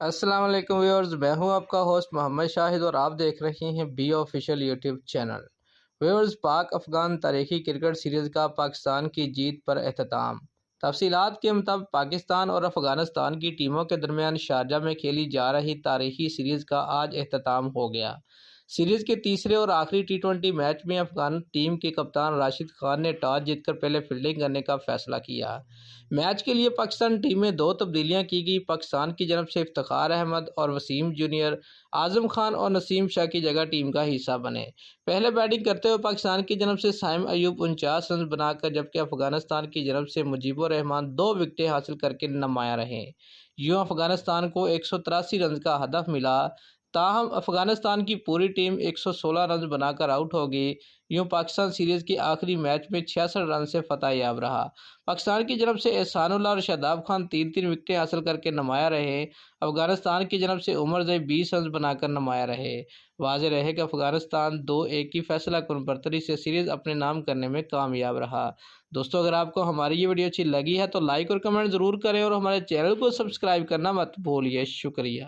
السلام علیکم ویورز، میں ہوں آپ کا ہوسٹ محمد شاہد اور آپ دیکھ رہے ہیں B official YouTube channel. Viewers, Pak Afghan تاریخی کرکٹ سیریز کا پاکستان کی جیت پر اختتام۔ تفصیلات کے مطابق پاکستان اور افغانستان کی ٹیموں کے درمیان شارجہ میں کھیلی جا رہی تاریخی سیریز کا آج اختتام ہو گیا۔ سیریز کے تیسرے اور آخری ٹی20 میچ میں افغان ٹیم کے کپتان راشد خان نے ٹاس جیت کر پہلے فیلڈنگ کرنے کا فیصلہ کیا۔ میچ کے لیے پاکستان ٹیم میں 2 تبدیلیاں کی گئی۔ پاکستان کی جانب سے افتخار احمد اور وسیم جونیئر اعظم خان اور نسیم شاہ کی جگہ ٹیم کا حصہ بنے۔ پہلے بیٹنگ کرتے ہوئے پاکستان کی جانب سے سائم ایوب 49 رنز بنا کر، جبکہ افغانستان کی جانب سے مجیب الرحمان 2 وکٹیں حاصل کر کے نمایاں رہے۔ یوں افغانستان کو 183 رنز کا ہدف ملا، تاہم افغانستان کی پوری ٹیم 116 رنز بنا کر آؤٹ ہو گئی۔ یوں پاکستان سیریز کے آخری میچ میں 66 رن سے فتح یاب رہا۔ پاکستان کی جانب سے احسان اللہ اور شاداب خان 3 وکٹیں حاصل کر کے نمایاں رہے۔ افغانستان کی جانب سے عمر زئی 20 رنز بنا کر نمایاں رہے۔ واضح رہے کہ افغانستان 2-1 کی فیصلہ کن برتری سے سیریز اپنے نام کرنے میں کامیاب رہا۔ دوستو، اگر آپ کو ہماری یہ ویڈیو اچھی لگی ہے تو لائک اور کمنٹ ضرور کریں اور ہمارے چینل کو سبسکرائب کرنا مت بھولیے۔ شکریہ۔